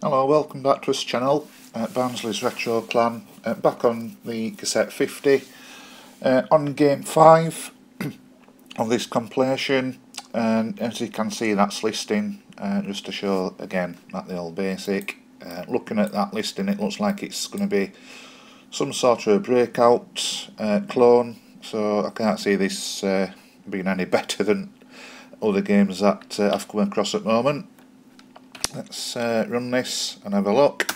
Hello, welcome back to this channel, Barnsley's Retro Clan, back on the Cassette 50, on game 5 of this compilation, and as you can see that's listing, just to show again that the old basic. Looking at that listing, it looks like it's going to be some sort of breakout clone, so I can't see this being any better than other games that I've come across at the moment. Let's run this and have a look.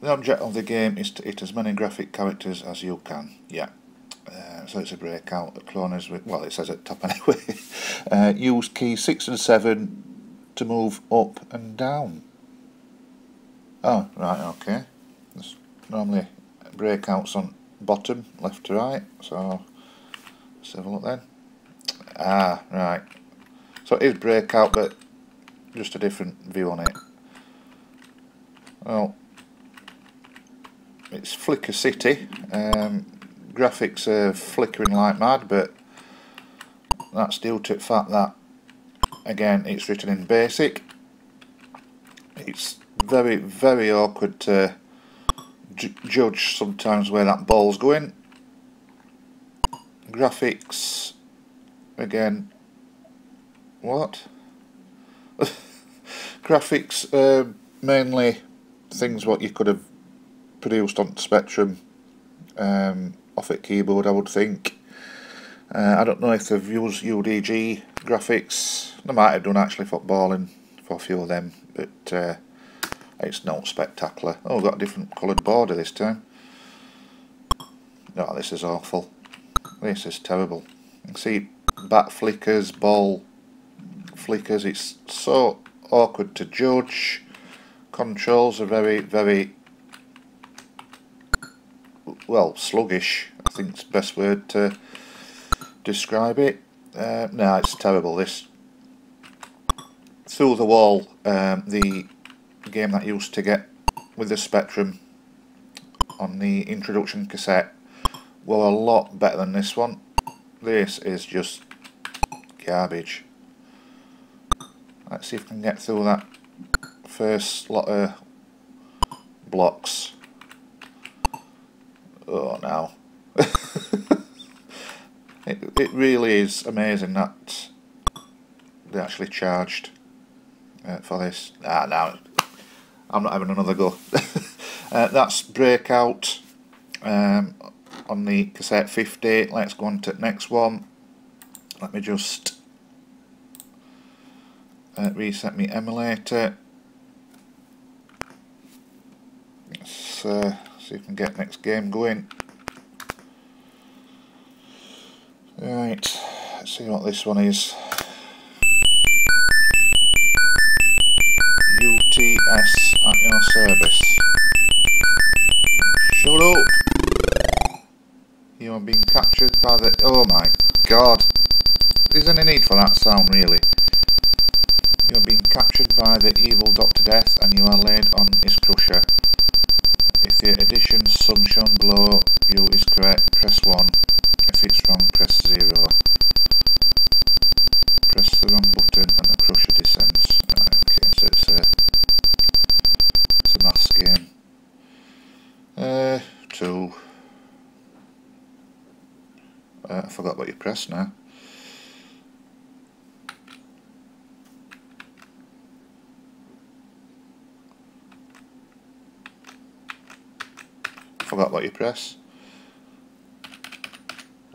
The object of the game is to hit as many graphic characters as you can. Yeah. So it's a breakout. The clone is, well, it says at the top anyway. Use keys 6 and 7 to move up and down. Oh, right, okay. There's normally breakouts on bottom, left to right. So let's have a look then. Ah, right. So it is breakout, but just a different view on it. Well, it's Flicker City. Graphics are flickering like mad, but that's due to the fact that, again, it's written in basic. It's very, very awkward to judge sometimes where that ball's going. Graphics, again, what? Graphics, mainly things what you could have produced on Spectrum off at keyboard, I would think. I don't know if they've used UDG graphics. They might have done actually footballing for a few of them, but it's not spectacular. Oh, we've got a different coloured border this time. No, this is awful. This is terrible. You can see bat flickers, ball flickers. It's so awkward to judge. Controls are very, very, well, sluggish, I think it's the best word to describe it. No, it's terrible, this. Through the Wall, the game that used to get with the Spectrum on the introduction cassette, were a lot better than this one. This is just garbage. Let's see if we can get through that first lot of blocks. Oh no. It really is amazing that they actually charged for this. Ah, no, I'm not having another go. That's Breakout on the Cassette 50. Let's go on to the next one. Let me just reset my emulator. Let's see if we can get next game going. Right, let's see what this one is. UTS at your service. Shut up! You are being captured by the... Oh my god! Is there any need for that sound, really? You are being captured by the evil Dr. Death and you are laid on his crusher. If the addition sum shown below you is correct, press 1. If it's wrong, press 0. Press the wrong button and the crusher descends. Right, okay, so it's a maths game. 2. I forgot what you press now. Forgot what you press.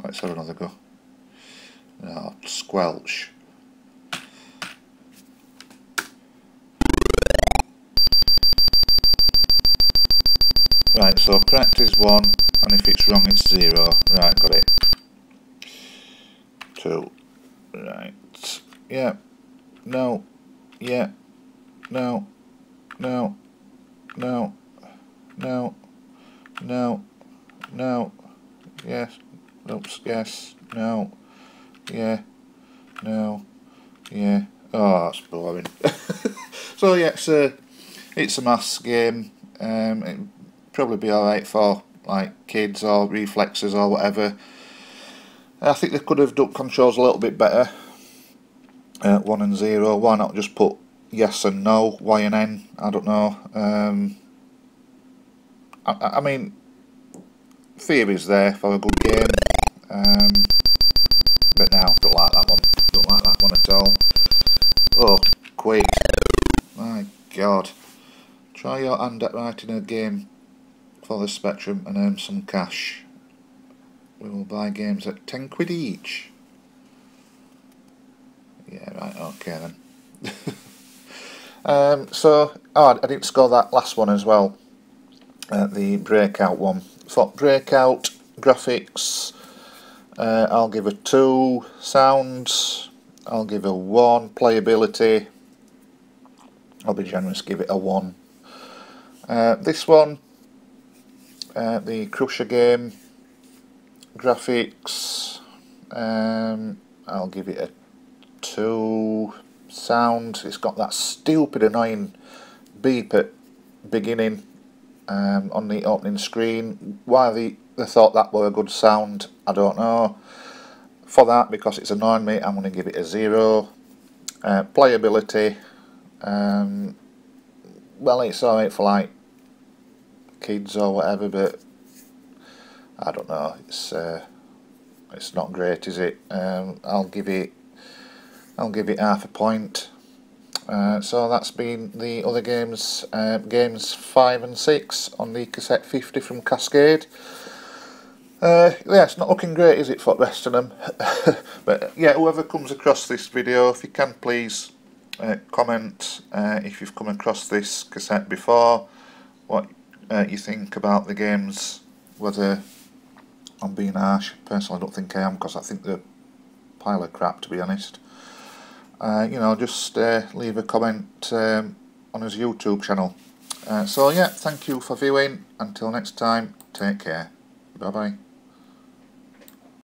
Let's have another go. No, squelch. Right, so correct is 1, and if it's wrong it's 0. Right, got it. 2. Right. Yeah. No. Yeah. No. No. No. No. No. No. Yes. Oops. Yes. No. Yeah. No. Yeah. Oh, that's boring. So yeah, it's a maths game. It'd probably be alright for like kids or reflexes or whatever. I think they could have done controls a little bit better. 1 and 0. Why not just put yes and no, Y and N? I don't know. I mean, theory's there for a good game, but now don't like that one. Don't like that one at all. Oh, quick! My God! Try your hand at writing a game for the Spectrum and earn some cash. We will buy games at 10 quid each. Yeah, right, okay then. I didn't score that last one as well. The Breakout one. For Breakout graphics, I'll give a 2. Sounds, I'll give a 1. Playability, I'll be generous, give it a 1. This one, the Crusher game graphics, I'll give it a 2. Sound, it's got that stupid annoying beep at beginning on the opening screen. Why they thought that were a good sound, I don't know. For that, because it's annoying me, I'm going to give it a 0. Playability, well, it's alright for like kids or whatever, but I don't know, it's not great, is it? I'll give it half a point. So that's been the other games, games 5 and 6 on the Cassette 50 from Cascade. Yeah, it's not looking great, is it, for the rest of them? But yeah, whoever comes across this video, if you can please comment if you've come across this cassette before, what you think about the games, whether I'm being harsh. Personally, I don't think I am, because I think they're a pile of crap, to be honest. You know, just leave a comment on his YouTube channel. So yeah, thank you for viewing. Until next time, take care. Bye bye.